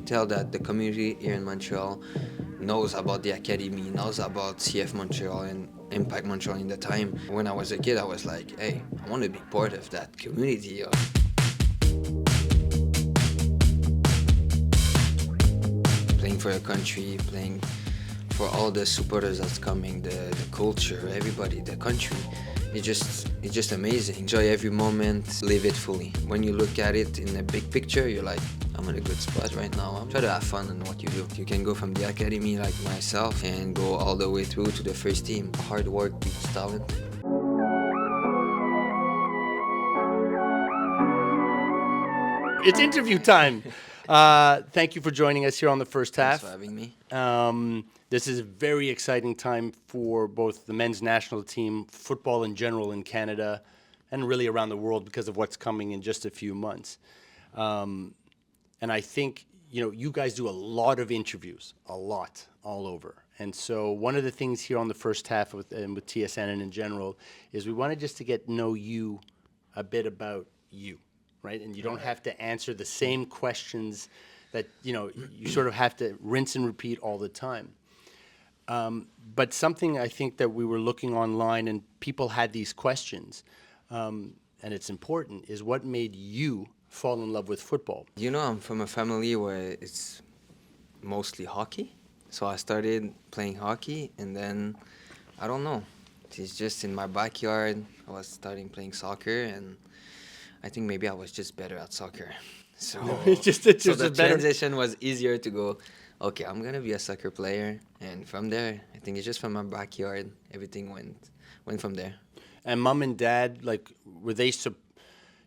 tell that the community here in Montreal knows about the academy, knows about CF Montreal and Impact Montreal in the time. When I was a kid, I was like, hey, I want to be part of that community. Playing for a country, playing for all the supporters that's coming, the culture, everybody, the country. It's just amazing. Enjoy every moment, live it fully. When you look at it in a big picture, you're like, I'm in a good spot right now. Try to have fun in what you do. You can go from the academy like myself and go all the way through to the first team. Hard work beats talent. It's interview time. Thank you for joining us here on the first half. Thanks for having me. This is a very exciting time for both the men's national team, football in general in Canada, and really around the world because of what's coming in just a few months. And I think, you guys do a lot of interviews, all over. And so one of the things here on the first half with TSN and in general is we wanted just to get to know you a bit about you, right? And you don't have to answer the same questions that, you sort of have to rinse and repeat all the time. But something I think that we were looking online and people had these questions, and it's important, is what made you fall in love with football? I'm from a family where it's mostly hockey. So I started playing hockey, and then, I don't know, it's just in my backyard. I was starting playing soccer, and I think maybe I was just better at soccer. So, so the transition was easier to go, okay, I'm going to be a soccer player. And from there, I think it's just from my backyard, everything went from there. And mom and dad,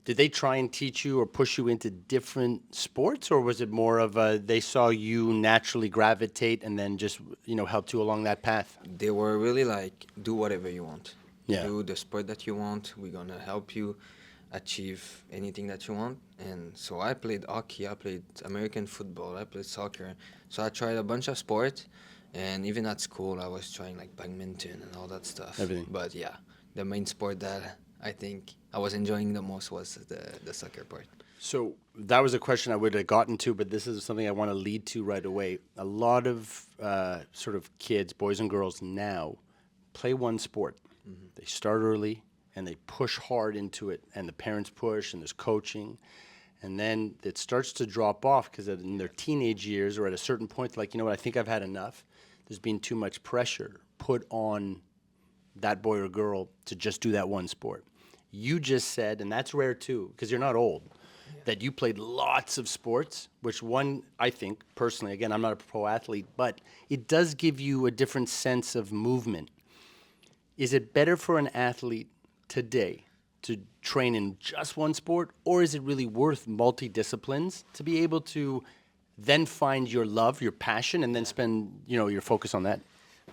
did they try and teach you or push you into different sports, or was it more of they saw you naturally gravitate and then just, helped you along that path? They were really like, do whatever you want. Yeah. Do the sport that you want. We're going to help you achieve anything that you want. And so I played hockey, I played American football, I played soccer. So I tried a bunch of sports, and even at school I was trying like badminton and all that stuff. Everything. But yeah, the main sport that I think I was enjoying the most was the soccer part. So that was a question I would have gotten to, but this is something I want to lead to right away. A lot of sort of kids, boys and girls now, play one sport. Mm-hmm. They start early and they push hard into it, and the parents push and there's coaching. And then it starts to drop off because in their teenage years or at a certain point, like, I think I've had enough. There's been too much pressure put on that boy or girl to just do that one sport. You just said, and that's rare too, because you're not old, that you played lots of sports, which I think, personally, again, I'm not a pro athlete, but it does give you a different sense of movement. Is it better for an athlete today to train in just one sport, or is it really worth multi-disciplines to be able to then find your love, your passion, and then spend, your focus on that?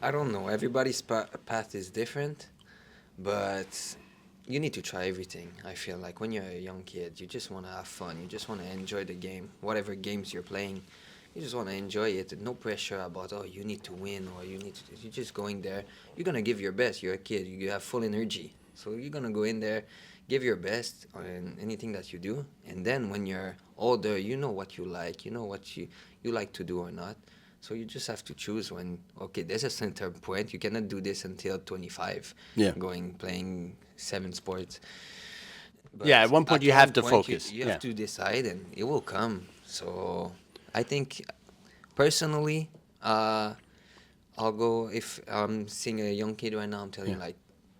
I don't know. Everybody's path is different, but you need to try everything. I feel like when you're a young kid, you just want to have fun. You just want to enjoy the game. Whatever games you're playing, you just want to enjoy it. No pressure about, you need to win or you're just going there. You're going to give your best. You're a kid. You have full energy. So you're going to go in there, give your best on anything that you do. And then when you're older, you know what you like. You know what you like to do or not. So you just have to choose when, there's a center point. You cannot do this until 25, playing 7 sports. But at one point you have to focus. You have to decide, and it will come. So I think, personally, I'll go, if I'm seeing a young kid right now, I'm telling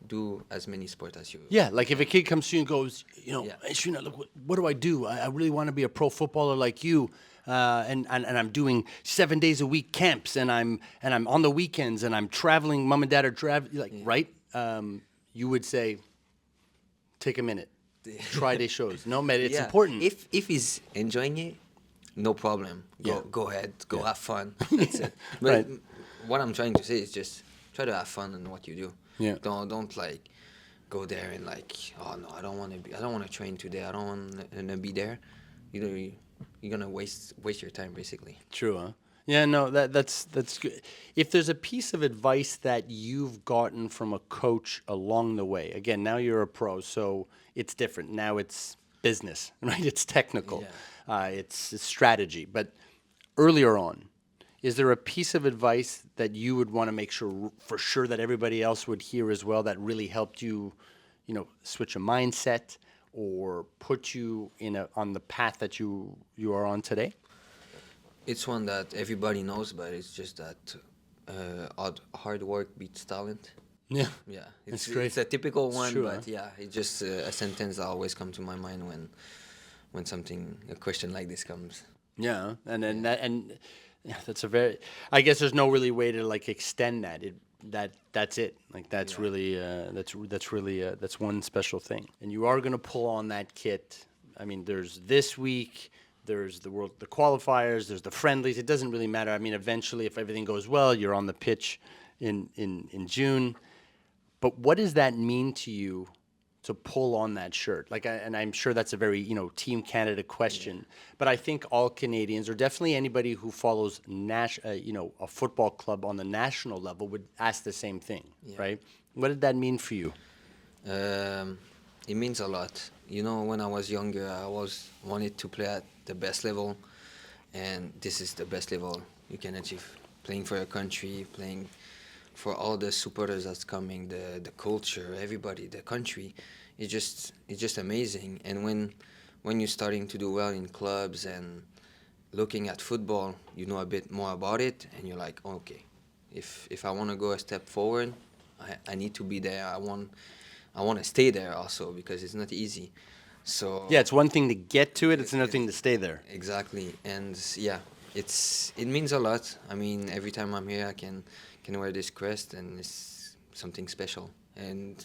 do as many sports as you. Yeah, like if a kid comes to you and goes, hey, Choiniere, look, what do I do? I really want to be a pro footballer like you. And I'm doing 7 days a week camps, and I'm on the weekends, and I'm traveling. Mom and dad are traveling, right? You would say, take a minute, try these shows. No, man, it's important. If he's enjoying it, no problem. Go ahead, have fun. That's it. But what I'm trying to say is just try to have fun in what you do. Yeah. Don't like go there and like, oh no, I don't want to train today. I don't want to be there. You're gonna waste your time basically. True, huh? Yeah, no, that's good. If there's a piece of advice that you've gotten from a coach along the way, again, now you're a pro, so it's different. Now it's business, right? It's technical. Yeah. It's strategy. But earlier on, is there a piece of advice that you would want to make sure for sure that everybody else would hear as well that really helped you, switch a mindset or put you on the path that you are on today? It's one that everybody knows, but it's just that hard work beats talent. Yeah, Yeah, that's great. it's a typical It's one, true, but huh? yeah, it's just a sentence that always comes to my mind when a question like this comes. Yeah, and Yeah. yeah, that's a very. I guess there's no really way to like extend that. That's it. Like that's Yeah. really that's really that's one special thing. And you are gonna pull on that kit. I mean, there's this week. There's the qualifiers. There's the friendlies. It doesn't really matter. I mean, eventually, if everything goes well, you're on the pitch in June. But what does that mean to you to pull on that shirt? And I'm sure that's a very, Team Canada question. But I think all Canadians, or definitely anybody who follows a football club on the national level, would ask the same thing, Yeah. right? What did that mean for you? Um, it means a lot. When I was younger, I always wanted to play at the best level, and this is the best level you can achieve. Playing for your country, playing for all the supporters that's coming, the culture, everybody, the country, it's just amazing. And when you're starting to do well in clubs and looking at football, you know a bit more about it, and you're like, okay, if I want to go a step forward, I need to be there. I want to stay there also because it's not easy. So Yeah, it's one thing to get to it. It's another thing to stay there. exactly, and yeah, it means a lot. I mean, every time I'm here, I can wear this crest, and it's something special. And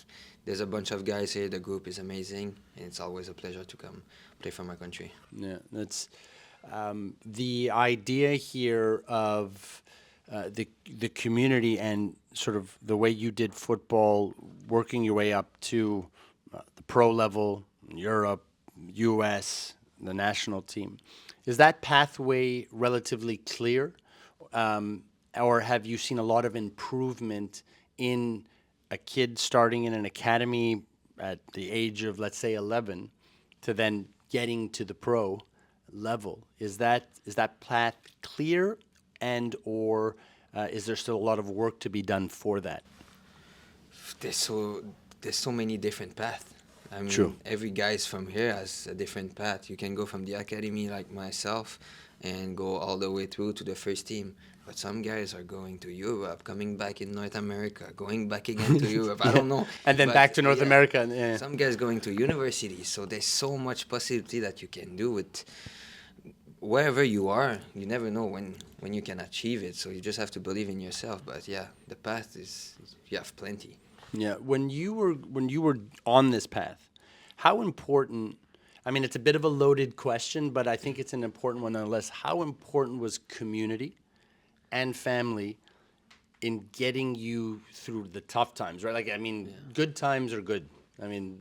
there's a bunch of guys here. The group is amazing, and it's always a pleasure to come play for my country. Yeah, that's the idea here of the community and sort of the way you did football, working your way up to the pro level, Europe, U.S., the national team. Is that pathway relatively clear, or have you seen a lot of improvement in a kid starting in an academy at the age of, let's say, 11, to then getting to the pro level? Is that path clear, and or is there still a lot of work to be done for that? There's so there's so many different paths. I True. mean, every guy's from here has a different path. You can go from the academy like myself and go all the way through to the first team. But some guys are going to Europe, coming back in North America, going back again to Europe. I don't know. And then But back to North yeah, America. Yeah. some guys going to university. So there's so much possibility that you can do with wherever you are. You never know when you can achieve it. So you just have to believe in yourself. But yeah, the path is you have plenty. Yeah, when you were on this path, how important? I mean, it's a bit of a loaded question, but I think it's an important one nonetheless. How important was community and family in getting you through the tough times? Right? Like, I mean, good times are good. I mean,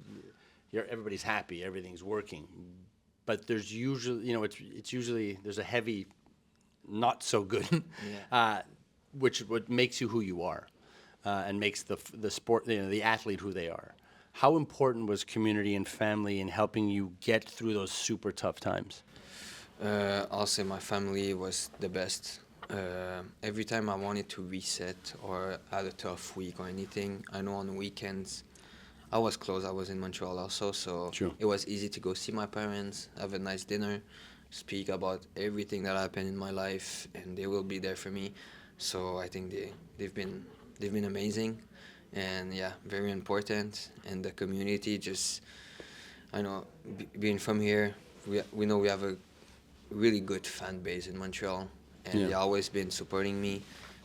everybody's happy, everything's working, but there's usually, it's usually there's a heavy, not so good, which what makes you who you are. And makes the sport, the athlete who they are. How important was community and family in helping you get through those super tough times? I'll say my family was the best. Every time I wanted to reset or had a tough week or anything, I know on the weekends I was close. I was in Montreal also, so True. it was easy to go see my parents, have a nice dinner, speak about everything that happened in my life, and they will be there for me. So I think they've been amazing, and yeah, very important. And the community, just I know being from here, we know we have a really good fan base in Montreal, and Yeah. they always been supporting me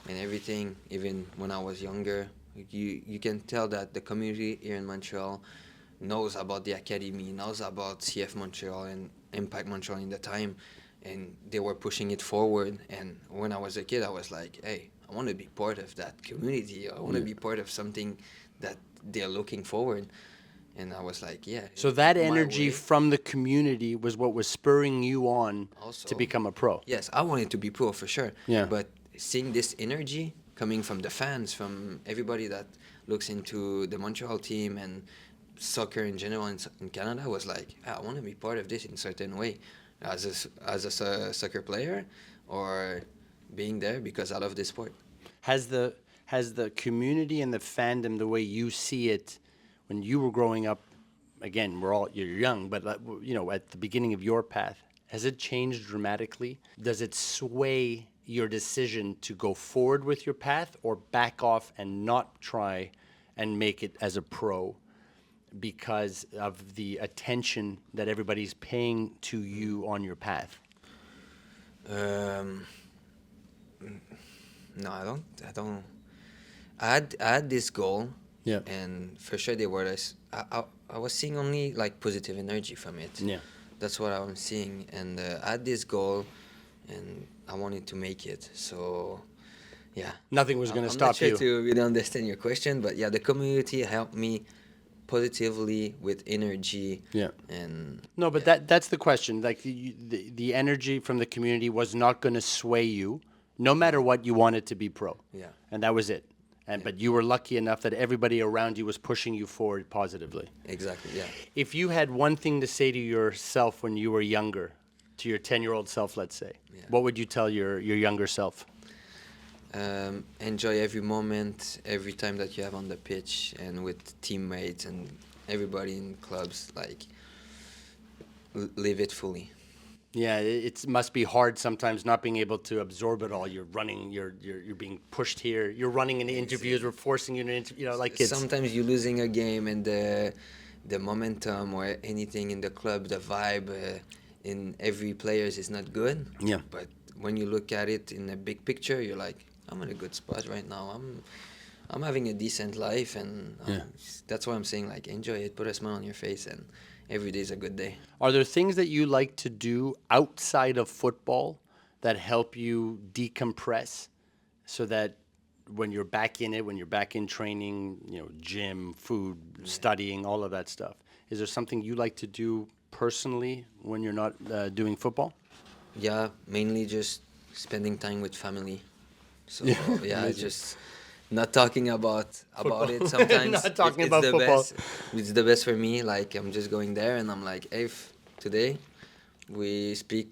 and everything. Even when I was younger, you can tell that the community here in Montreal knows about the academy, knows about CF Montreal and Impact Montreal in the time, and they were pushing it forward. And when I was a kid, I was like, hey, I want to be part of that community. I want to be part of something that they're looking forward. And I was like, yeah. So that my energy way. from the community was what was spurring you on Also, to become a pro. Yes, I wanted to be pro for sure. Yeah. But seeing this energy coming from the fans, from everybody that looks into the Montreal team and soccer in general in Canada, I was like, I want to be part of this in a certain way. As a soccer player, or being there because I love the sport. Has the community and the fandom, the way you see it, when you were growing up, again, you're young, but at the beginning of your path, has it changed dramatically? Does it sway your decision to go forward with your path or back off and not try and make it as a pro because of the attention that everybody's paying to you on your path? Um, no, I don't. I had this goal, Yeah. and for sure they were less. I was seeing only like positive energy from it. Yeah. That's what I'm seeing, and I had this goal, and I wanted to make it. So, yeah. Nothing was going to I'm stop not sure you. to really understand your question, but yeah, the community helped me positively with energy. Yeah. And No, but that's the question. Like the energy from the community was not going to sway you, no matter what you wanted to be pro. Yeah. And that was it. But you were lucky enough that everybody around you was pushing you forward positively. Exactly. Yeah. If you had one thing to say to yourself when you were younger, to your 10-year-old self, let's say, what would you tell your younger self? Enjoy every moment, every time that you have on the pitch and with teammates and everybody in clubs. Like, live it fully. Yeah, it must be hard sometimes not being able to absorb it all. You're running, you're being pushed here. You're running into interviews. We're forcing you to, like kids. Sometimes you're losing a game and the momentum or anything in the club, the vibe in every players is not good. Yeah. But when you look at it in a big picture, you're like, I'm in a good spot right now. I'm having a decent life, and that's why I'm saying, like, enjoy it, put a smile on your face, and every day is a good day. Are there things that you like to do outside of football that help you decompress so that when you're back in it, when you're back in training, gym, food, studying, all of that stuff, is there something you like to do personally when you're not doing football? Yeah, mainly just spending time with family. So yeah, just not talking about it sometimes. Not talking it's about the football. best. It's the best for me. Like, I'm just going there and I'm like, hey, today we speak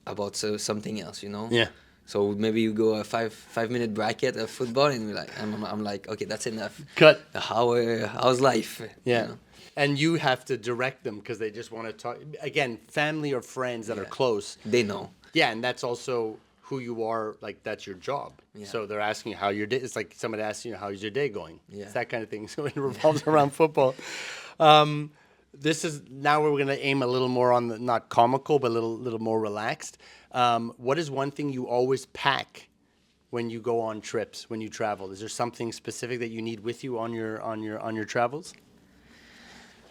about something else, Yeah. So maybe you go a 5 minute bracket of football, and I'm like, okay, that's enough. Cut. How's life? Yeah. And you have to direct them because they just want to talk. Again, family or friends that are close. They know. Yeah, and that's also who you are. Like, that's your job. Yeah. So they're asking you how your day. It's like somebody asking you, how's your day going? Yeah. It's that kind of thing. So it revolves around football. This is now we're going to aim a little more on the not comical, but a little more relaxed. What is one thing you always pack when you go on trips, when you travel? Is there something specific that you need with you on your travels?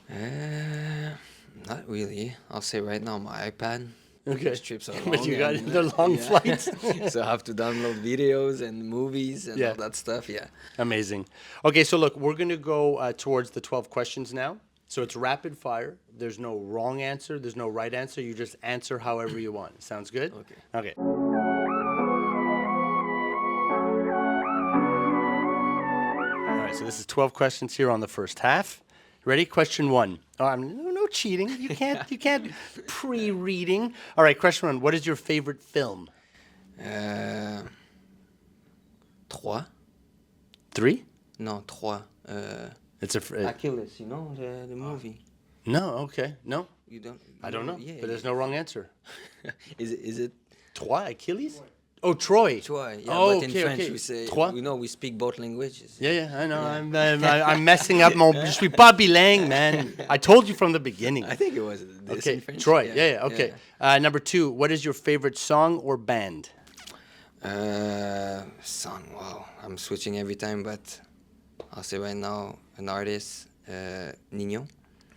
Not really. I'll say right now my iPad. Okay. Those trips are long. But you got they're long flights. So I have to download videos and movies and all that stuff. Yeah. Amazing. Okay, so look, we're going to go towards the 12 questions now. So it's rapid fire. There's no wrong answer. There's no right answer. You just answer however you want. Sounds good? Okay. Okay. All right, so this is 12 questions here on the first half. Ready? Question one. Oh, no cheating. You can't pre-reading. All right, question one. What is your favorite film? Trois? 3? No, trois. It's a Achilles, the movie. No, okay. No. You don't. I don't know. Yeah, but there's no wrong answer. Is it Trois, Achilles? Oh, Troy. Troy? Yeah, Oh, but in okay, French okay. we say. Trois? We speak both languages. Yeah, I know. I'm messing up. Je suis pas bilingue, man. I told you from the beginning. I think it was this Okay, in French. Troy. Yeah, okay. Number 2, what is your favorite song or band? Song. Wow, I'm switching every time, but I'll say right now an artist, Nino.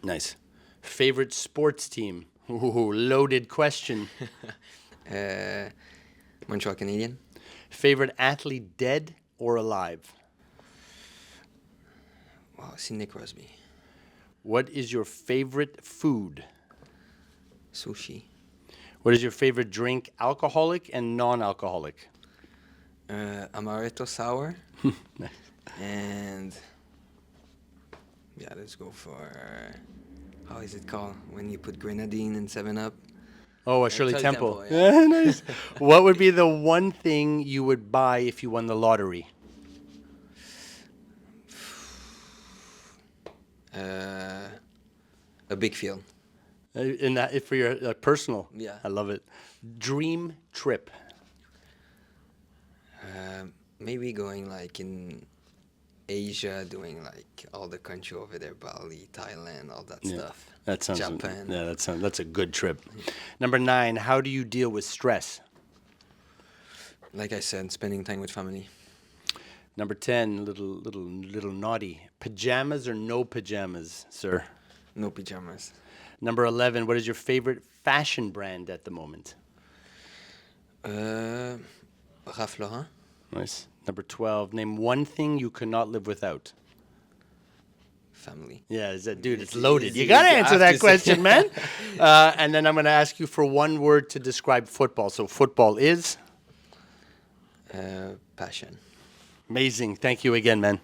Nice. Favorite sports team? Ooh, loaded question. Montreal Canadian. Favorite athlete, dead or alive? Wow, Sidney Crosby. What is your favorite food? Sushi. What is your favorite drink, alcoholic and non-alcoholic? Amaretto sour. And let's go for how is it called when you put grenadine and 7-Up? Oh, a Shirley Temple. Temple, yeah. Nice. What would be the one thing you would buy if you won the lottery? A big field. In that, for your personal. Yeah. I love it. Dream trip. Maybe going like in Asia, doing like all the country over there, Bali, Thailand, all that stuff. That sounds. Japan. Yeah, that's a good trip. Number 9. How do you deal with stress? Like I said, spending time with family. Number 10. Little naughty. Pajamas or no pajamas, sir? No pajamas. Number 11. What is your favorite fashion brand at the moment? Ralph Lauren. Nice. Number 12. Name one thing you could not live without. Family. Yeah, dude, it's Easy, loaded. easy, You got to easy. answer I have that to say- question, man. And then I'm going to ask you for one word to describe football. So football is Passion. amazing. Thank you again, man.